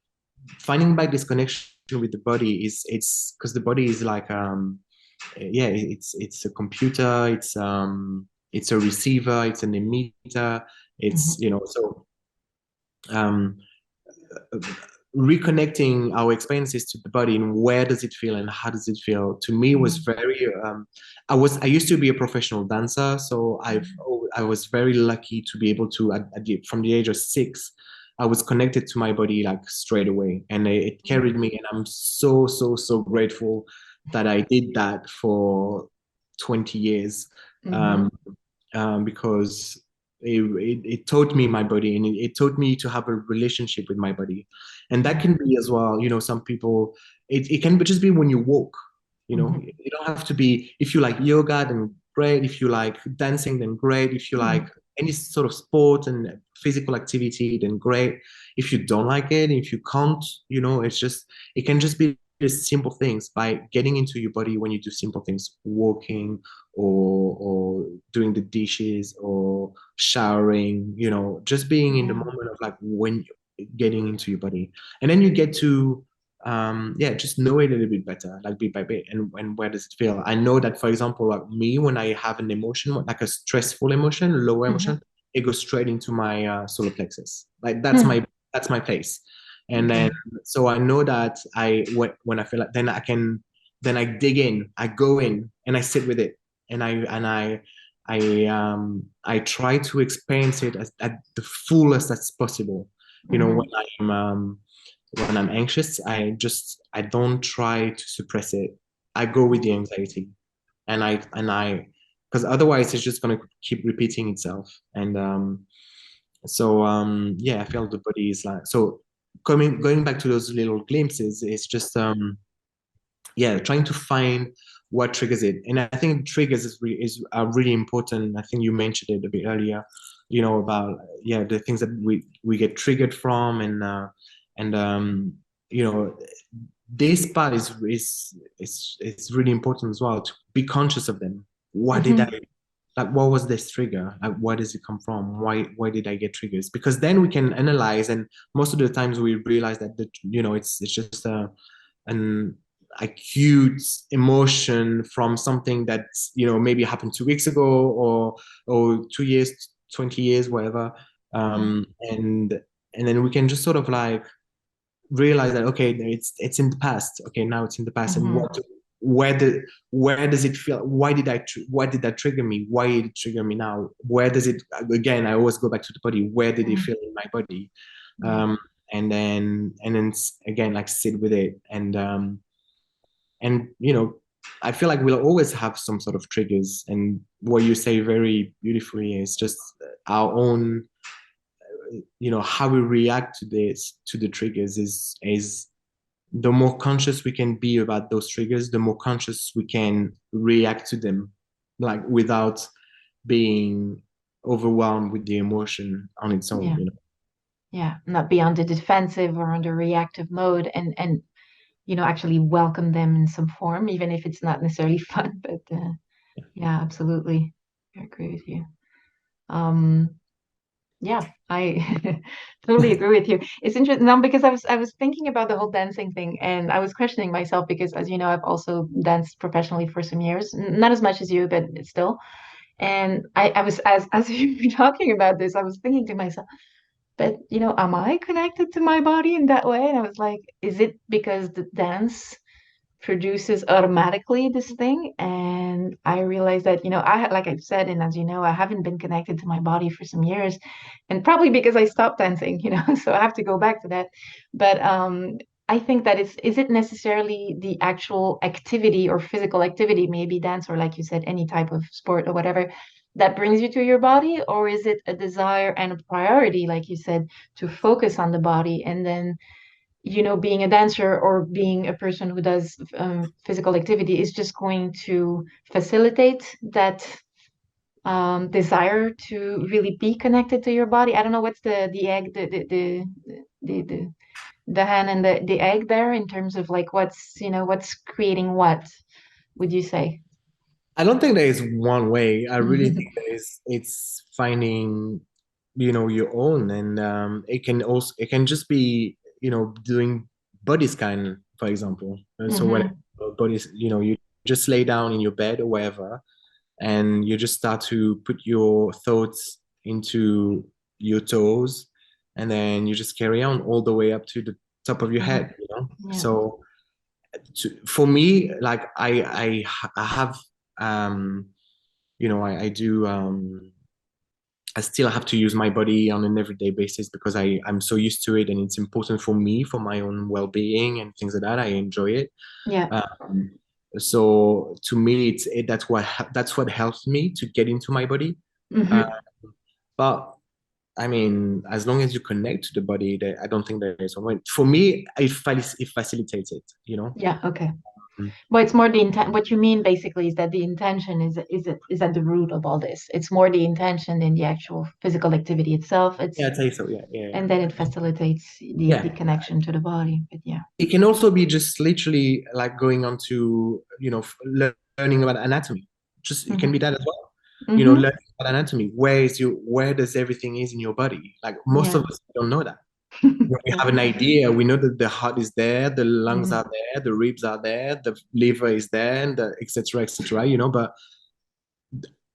finding back this connection with the body is it's because the body is like yeah, it's a computer, it's a receiver, it's an emitter, it's Hmm. so um reconnecting our experiences to the body and where does it feel and how does it feel to me was Hmm. very I used to be a professional dancer, so I was very lucky to be able to from the age of 6 I was connected to my body like straight away, and it carried me, and I'm so grateful that I did that for 20 years. Hmm. um, because it taught me my body, and it taught me to have a relationship with my body. And that Yeah. can be as well, some people, it can just be when you walk, Hmm. you don't have to be, if you like yoga, then great. If you like dancing, then great. If you like Hmm. any sort of sport and physical activity, then great. If you don't like it, if you can't, it can just be the simple things by getting into your body when you do simple things, walking or doing the dishes or showering, just being in the Yeah. moment of like when you're getting into your body. And then you get to yeah, just know it a little bit better, like bit by bit. And where does it feel? I know that, for example, like me, when I have an emotion, like a stressful emotion, lower Hmm. emotion, it goes straight into my solar plexus. Like Hmm. that's my place. And Okay. then, so I know that when I feel like, then I dig in, I go in and I sit with it. And I try to experience it at the fullest as possible. You know, Mhm. when I'm anxious, I don't try to suppress it. I go with the anxiety, because otherwise it's just gonna keep repeating itself. And yeah, I feel the body is like so. Going back to those little glimpses, it's just yeah, trying to find what triggers it. And I think triggers are really important. I think you mentioned it a bit earlier, you know, about yeah, the things that we get triggered from. And you know, this part is really important as well, to be conscious of them. What did I Mhm. like? What was this trigger? Like, where does it come from? Why did I get triggers? Because then we can analyze, and most of the times we realize that you know, it's just an acute emotion from something that, you know, maybe happened 2 weeks ago, or 2 years, 20 years, whatever. Yeah. And then we can just sort of like realize that, okay, it's in the past. Okay, now it's in the past. And Mhm. where the where does it feel? Why did that trigger me? Why did it trigger me now? Where does it, again, I always go back to the body. Where did it Mhm. feel in my body? Yeah. um and then again, like, sit with it. And you know, I feel like we'll always have some sort of triggers. And what you say very beautifully is just our own, you know, how we react to this, to the triggers, is the more conscious we can be about those triggers, the more conscious we can react to them, like, without being overwhelmed with the emotion on its own, Yeah. you know. Yeah. Not be on the defensive or on the reactive mode, and actually welcome them in some form, even if it's not necessarily fun. But yeah, absolutely. I agree with you. Um, yeah, I totally agree with you. It's interesting now because I was thinking about the whole dancing thing, and I was questioning myself because, as you know, I've also danced professionally for some years, not as much as you, but still. And I was as you were talking about this, I was thinking to myself, but am I connected to my body in that way? And I was like, is it because the dance produces automatically this thing? And I realized that, like I've said, and as you know, I haven't been connected to my body for some years, and probably because I stopped dancing, so I have to go back to that. But I think that is it necessarily the actual activity or physical activity, maybe dance, or like you said, any type of sport or whatever, that brings you to your body? Or is it a desire and a priority, like you said, to focus on the body? And then being a dancer or being a person who does physical activity is just going to facilitate that desire to really be connected to your body. I don't know what's the egg, the, the, the hen and the egg there, in terms of like what's creating what, would you say? I don't think there is one way. I really think it's finding, you know, your own. And it can just be, you know, doing body scan, for example. So when Hmm. bodies, you know, you just lay down in your bed or wherever, and you just start to put your thoughts into your toes, and then you just carry on all the way up to the top of your Hmm. head, you know. Yeah. So for me, like, I have, um you know, I do, I still have to use my body on an everyday basis, because I'm so used to it, and it's important for me, for my own well-being and things like that. I enjoy it. Yeah. um, so to me, that's what helps me to get into my body. uh, Hmm. but I mean, as long as you connect to the body, I don't think there is a way. For me, it facilitates it, you know. Yeah. Okay. Mm. But it's more the intent. What you mean basically is that the intention is at the root of all this. It's more the intention than the actual physical activity itself. Yeah, It's I'd say so. Yeah, yeah, yeah. And then it facilitates the Yeah. connection to the body. But yeah. It can also be just literally like going on to, you know, learning about anatomy. Just, it can be Hmm. that as well. You know, Hmm. learning about anatomy. Where does everything is in your body? Like, most Yeah. of us don't know that. When we have an idea, we know that the heart is there, the lungs Hmm. are there, the ribs are there, the liver is there, and the et cetera, you know. But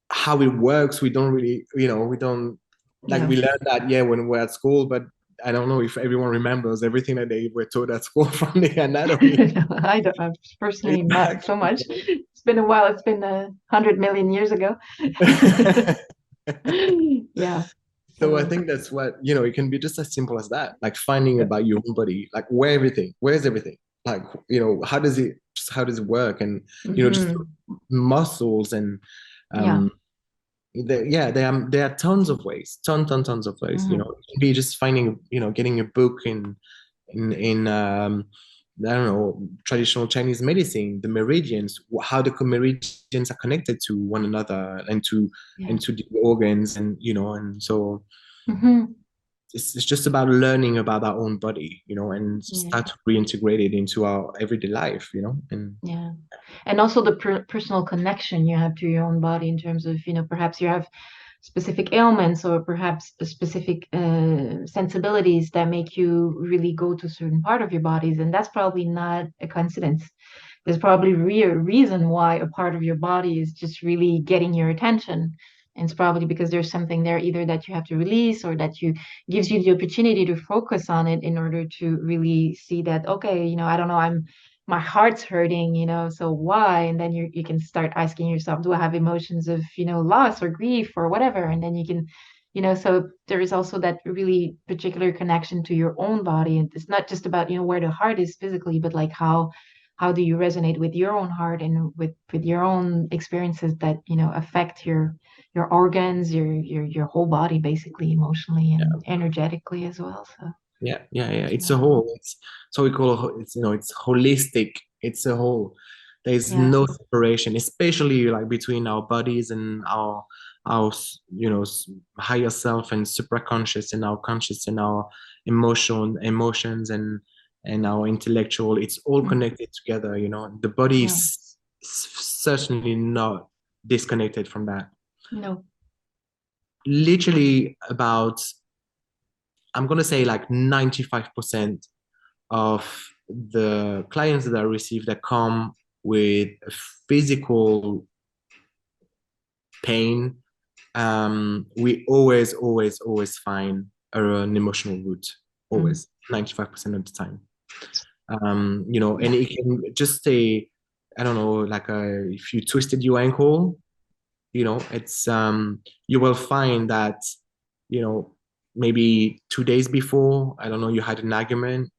how it works, we don't really, you know, we don't, like, Yeah. we learn that, yeah, when we're at school, but I don't know if everyone remembers everything that they were taught at school from the anatomy. I don't, I've personally not so much. It's been a while. It's been 100 million years ago. Yeah. So I So think that's what, it can be just as simple as that, like finding about your own body, like where's everything? Like, how does it work? And, just mhm. muscles and, Yeah. um, there are tons of ways, tons of ways, Mhm. it can be just finding, getting a book in I don't know, traditional Chinese medicine, the meridians, how the meridians are connected to one another and to Yeah. the organs, and and so Mhm. it's just about learning about our own body, and Yeah. start to reintegrate it into our everyday life, and Yeah. And also the personal connection you have to your own body in terms of, perhaps you have specific ailments or perhaps specific sensibilities that make you really go to a certain part of your bodies. And that's probably not a coincidence. There's probably real reason why a part of your body is just really getting your attention. And it's probably because there's something there either that you have to release or that you gives you the opportunity to focus on it in order to really see that, okay, I don't know, my heart's hurting, so why? And then you can start asking yourself, do I have emotions of, loss or grief or whatever? And then you can, so there is also that really particular connection to your own body. And it's not just about, where the heart is physically, but like how do you resonate with your own heart and with your own experiences that, affect your organs, your whole body, basically emotionally and energetically as well. So yeah, it's a yeah. whole, it's so we call it, it's holistic, it's a whole, there's Yeah. no separation, especially like between our bodies and our higher self and supraconscious and our conscious and our emotions and our intellectual, it's all Mm. connected together, the body Yeah. is certainly not disconnected from that. No. Literally about, I'm going to say like 95% of the clients that I receive that come with physical pain, we always find an emotional root, Mm. always, 95% of the time. And Yeah. it can just say, I don't know, like if you twisted your ankle, it's you will find that, you know, maybe 2 days before, I don't know, you had an argument.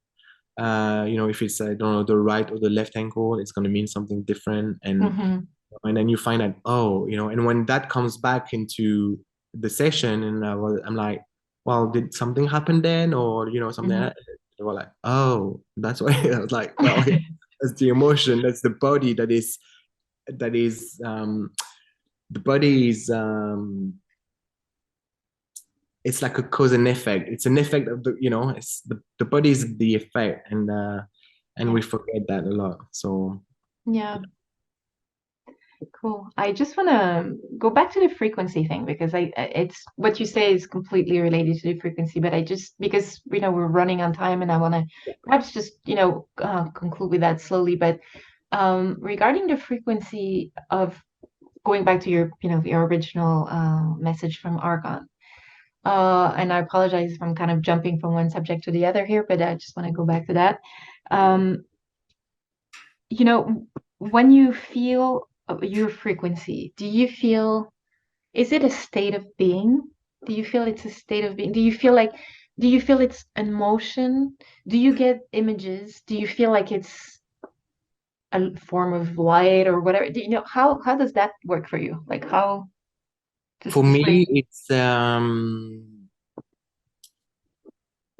If it's, I don't know, the right or the left ankle, it's going to mean something different. Hmm. And then you find out, oh, and when that comes back into the session, and I'm like, well, did something happen then, or something like Hmm. that? They were like, oh, that's why. I was like, well, yeah, that's the emotion, that's the body that is the body is it's like a cause and effect. It's an effect of it's the body is the effect, and Yeah. we forget that a lot. So Yeah. Cool. I just want to go back to the frequency thing because it's what you say is completely related to the frequency, but I just because we're running on time and I want to perhaps just conclude with that slowly. But regarding the frequency of going back to your your original message from Argon, and I apologize if I'm kind of jumping from one subject to the other here, but I just want to go back to that. Um, you know, when you feel your frequency, do you feel, is it a state of being? Do you feel it's a state of being? Do you feel it's emotion? Do you get images? Do you feel like it's a form of light or whatever? How does that work for you? Like how for just me, like it's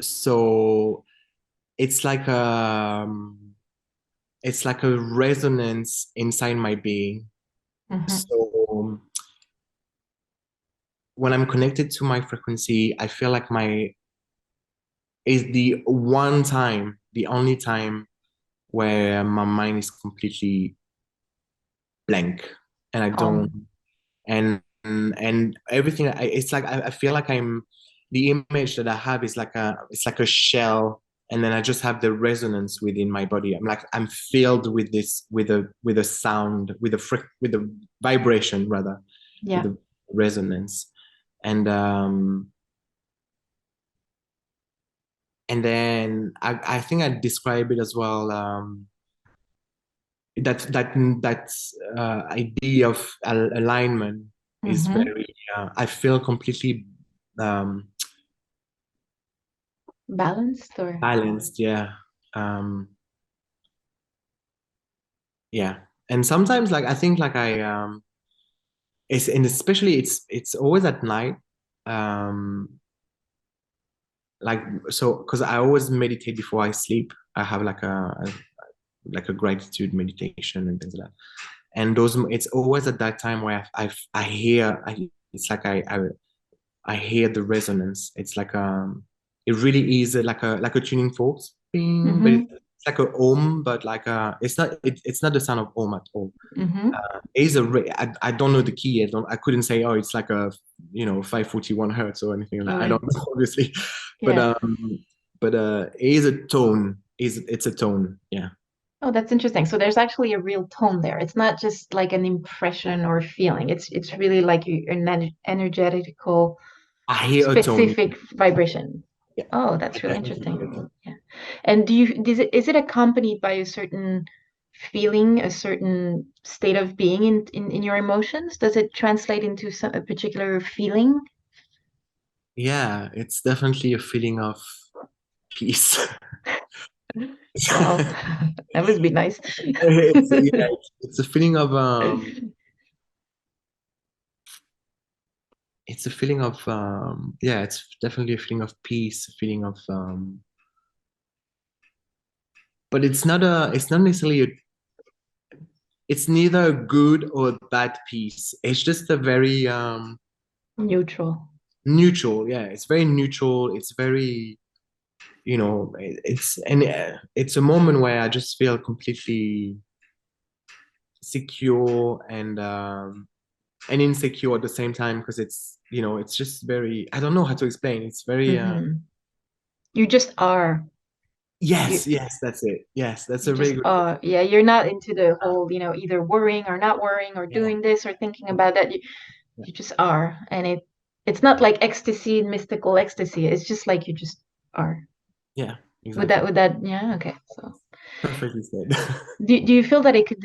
so it's like a resonance inside my being. mhm, So when I'm connected to my frequency, I feel like my is the one time, the only time where my mind is completely blank and I don't calm. and everything it's like I feel like I'm the image that I have is like a shell, and then I just have the resonance within my body. I'm filled with this with a sound, with a vibration rather, with Yeah. a resonance. And And then I think I describe it as well. That idea of alignment is Mm-hmm. very. I feel completely um, Balanced or balanced. Yeah, um, yeah. And sometimes, like I think, like it's and especially it's always at night. Um, like so, because I always meditate before I sleep. I have like a gratitude meditation and things like that. And those it's always at that time where I hear it's like I hear the resonance. It's like it really is like a tuning fork thing, but mm-hmm. it's like a ohm, but like it's not the sound of ohm at all. Mm-hmm. It is I don't know the key. I couldn't say, oh, it's like a 541 hertz or anything like All that. I right. don't know, obviously, but Yeah. it is a tone. It's a tone. Yeah. Oh, that's interesting. So there's actually a real tone there. It's not just like an impression or feeling. It's really like an energetical, I hear a tone. specific vibration. Yeah, Oh, I that's really definitely hear a interesting. tone. Yeah. And is it accompanied by a certain feeling, a certain state of being in your emotions? Does it translate into a particular feeling? Yeah, it's definitely a feeling of peace. Wow, that must be nice. It's a feeling of it's a feeling of yeah, it's definitely a feeling of peace, a feeling of but it's not necessarily it's neither a good or a bad peace. It's just a very Neutral. neutral, yeah, it's very neutral. It's very it's a moment where I just feel completely secure and insecure at the same time because it's just very I don't know how to explain. It's very Hmm. You just are. yes, You yes, that's it. Yes, that's you a very just good are. Yeah, you're not into the whole, either worrying or not worrying or yeah, doing this or thinking about that. You yeah, you just are. And it's not like ecstasy, mystical ecstasy. It's just like you just are. yeah, Would exactly. that yeah, okay. So Perfectly said. do you feel that it could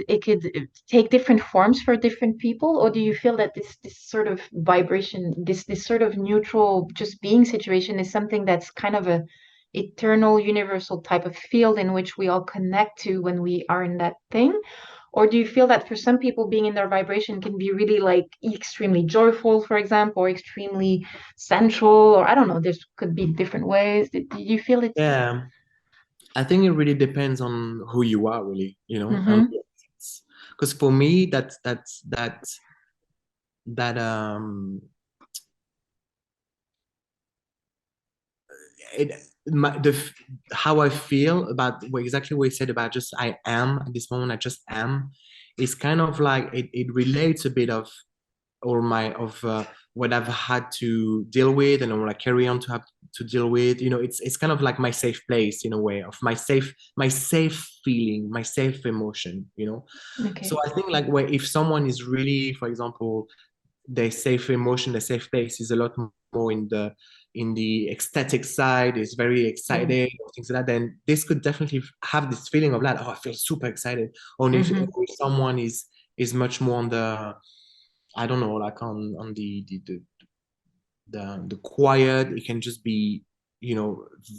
take different forms for different people, or do you feel that this sort of vibration, this sort of neutral just being situation is something that's kind of a eternal universal type of field in which we all connect to when we are in that thing? Or do you feel that for some people being in their vibration can be really like extremely joyful, for example, or extremely sensual, or I don't know, there's could be different ways. Do you feel it's Yeah, I think it really depends on who you are, really, mm-hmm, because for me, that it my, the how I feel about exactly what you said about just I am at this moment, I just am, is kind of like it relates a bit of or my of what I've had to deal with and what I carry on to have to deal with. It's kind of like my safe place in a way of my safe feeling, my safe emotion. So okay. I think like where if someone is really, for example, their safe emotion, their safe place is a lot more in the ecstatic side, is very Mm. excited or things like that, then this could definitely have this feeling of like, oh, I feel super excited. Or if Mm-hmm. someone is much more on the I don't know, like on the quiet. It can just be,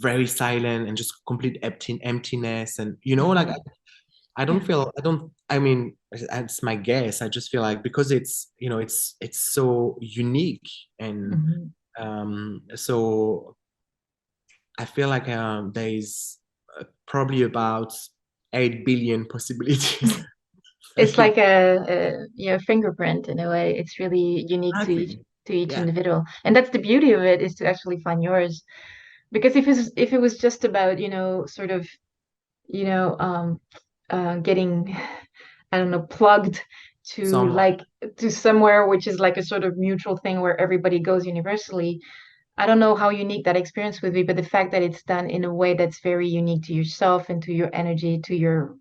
very silent and just complete emptiness. And like Mm-hmm. I don't Yeah. feel I don't. I mean, it's my guess. I just feel like because it's so unique and Mm-hmm. so I feel like there is probably about 8 billion possibilities. It's like a fingerprint in a way. It's really unique to each Exactly. to each Yeah. individual, and that's the beauty of it, is to actually find yours. Because if it was just about, sort of, you know, getting, I don't know, plugged to Somewhere. like to somewhere which is like a sort of mutual thing where everybody goes universally, I don't know how unique that experience would be, but the fact that it's done in a way that's very unique to yourself and to your energy, to your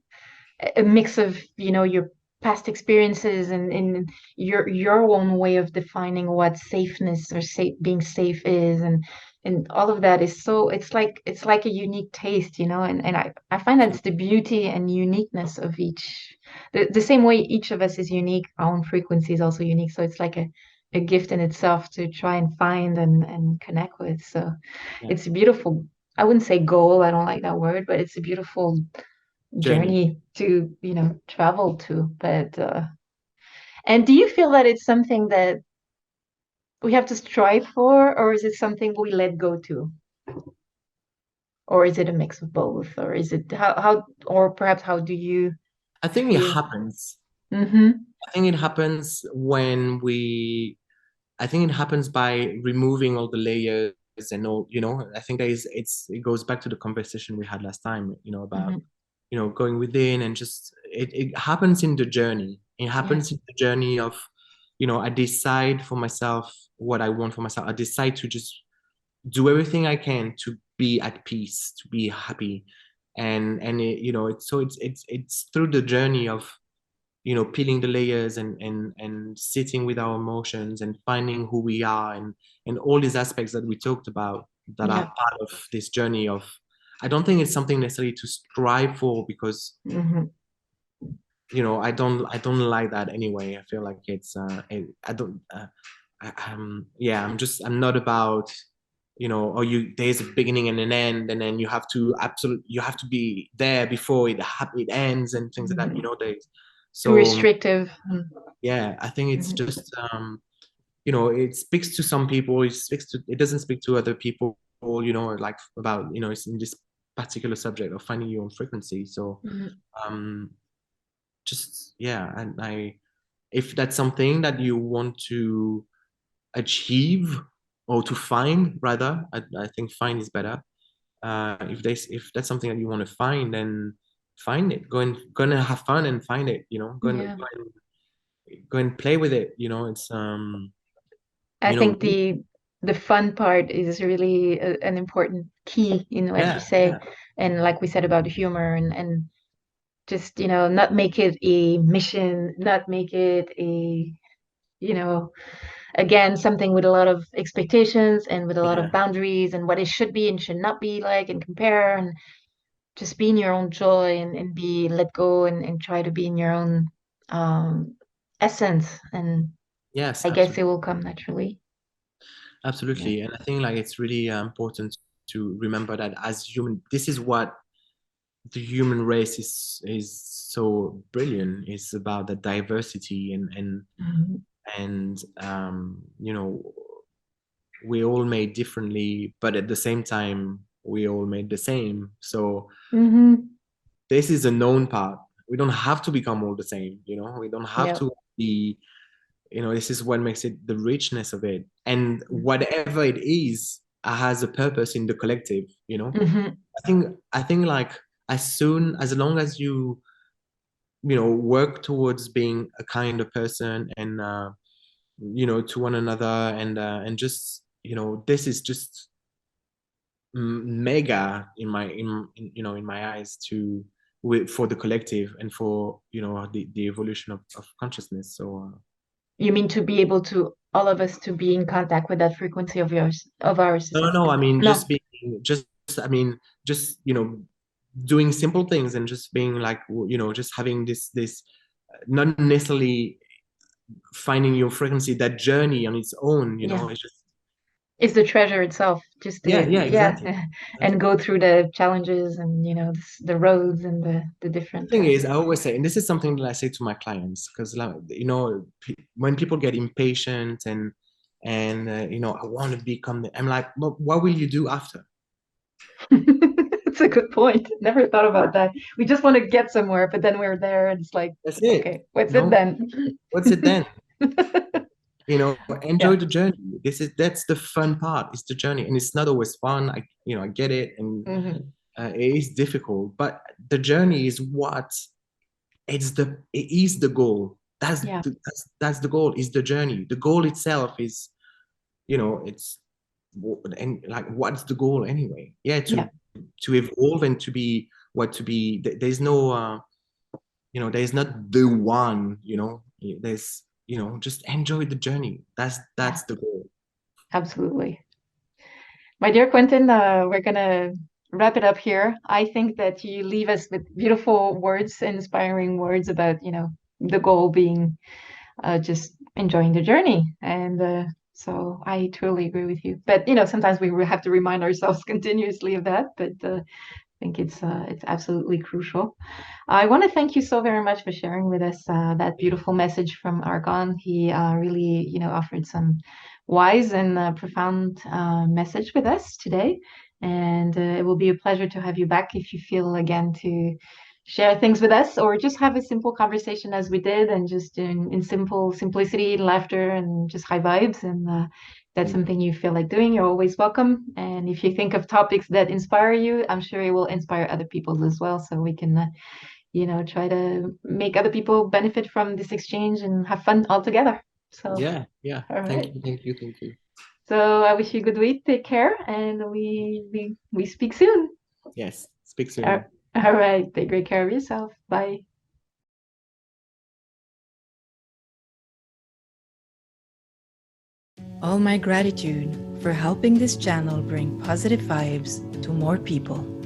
a mix of, your past experiences and your own way of defining what safeness or being safe is, and and all of that is so, it's like a unique taste, you know, and I find that's the beauty and uniqueness of each, the same way each of us is unique, our own frequency is also unique. So it's like a gift in itself to try and find and connect with. So Yeah. it's a beautiful, I wouldn't say goal, I don't like that word, but it's a beautiful Journey. journey to, you know, travel to. But and do you feel that it's something that we have to strive for, or is it something we let go to? Or is it a mix of both? Or is it how or perhaps how do you I think it feel? happens. Mm-hmm. I think it happens when I think it happens by removing all the layers and all, I think it goes back to the conversation we had last time, about, Mm-hmm. going within and just, it happens in the journey. It Yeah. happens in the journey of, I decide for myself what I want for myself. I decide to just do everything I can to be at peace, to be happy. And it's through the journey of, peeling the layers and sitting with our emotions and finding who we are and all these aspects that we talked about that are Yeah. part of this journey of. I don't think it's something necessarily to strive for, because Mm-hmm. I don't like that anyway. I feel like it's I don't yeah, I'm not about, or there's a beginning and an end, and then you have to be there before it ends and things like that, Mm-hmm. there's Too so. restrictive. Yeah, I think it's Mm-hmm. just it speaks to some people, it doesn't speak to other people, like about, it's in this particular subject of finding your own frequency. So Mm-hmm. um just, yeah, and if that's something that you want to achieve, or to find rather, I think find is better. If that's something that you want to find, then find it, gonna have fun and find it, Yeah. go and play with it, it's I think really. the fun part is really an important key in what you Yeah, say. yeah, And like we said about humor and just, you know, not make it a mission, not make it a, you know, again, something with a lot of expectations and with a lot of yeah, boundaries and what it should be and should not be like and compare and just be in your own joy and be let go and try to be in your own essence. And yes, I guess it absolutely, will come naturally. Yeah. absolutely. And I think like it's really important to remember that as human, this is what the human race is so brilliant. It's about the diversity Mhm. and we all made differently, but at the same time we all made the same. So Mhm. this is a known part. We don't have to become all the same, we don't have Yeah. to be, this is what makes it the richness of it. And whatever it is has a purpose in the collective, Mhm. I think like as long as you work towards being a kind of person and to one another and just this is just mega in my eyes for the collective and for the evolution of consciousness. So You mean to be able to all of us to be in contact with that frequency of yours, of ours no, no, I specifically? mean No. I mean just doing simple things and just being like just having this not necessarily finding your frequency, that journey on its own, Yeah. it's just. It's the treasure itself, just Yeah, to, yeah, yeah, exactly, and exactly. go through the challenges and, you know, the roads and the The different thing is, I always say, and this is something that I say to my clients, because like, when people get impatient and I want to become I'm like, well, what will you do after? It's a good point. Never thought about that. We just want to get somewhere, but then we're there and it's like, That's it. okay, what's it then? What's it then? Yeah. Enjoy the journey. That's the fun part. It's the journey, and it's not always fun. I get it, and Hmm. it is difficult, but the journey is what it is the goal. Yeah. That's the goal. Is the journey. The goal itself is, it's, and like, what's the goal anyway? Yeah, Yeah. to evolve and to be what to be. There's no there's not the one. There's just enjoy the journey. That's Yeah. the goal. Absolutely. My dear Quentin, we're gonna wrap it up here. I think that you leave us with beautiful words, inspiring words about, the goal being just enjoying the journey. And so I totally agree with you. But, sometimes we have to remind ourselves continuously of that. But I think it's absolutely crucial. I want to thank you so very much for sharing with us that beautiful message from Argon. He really, offered some wise and profound message with us today. And it will be a pleasure to have you back if you feel again to share things with us or just have a simple conversation as we did and just in simple simplicity, laughter, and just high vibes. And that's something you feel like doing, you're always welcome. And if you think of topics that inspire you, I'm sure it will inspire other people as well. So we can, try to make other people benefit from this exchange and have fun all together. So, Yeah. all right. Thank you. So I wish you a good week. Take care, and we speak soon. Yes, speak soon. All right. Take great care of yourself. Bye. All my gratitude for helping this channel bring positive vibes to more people.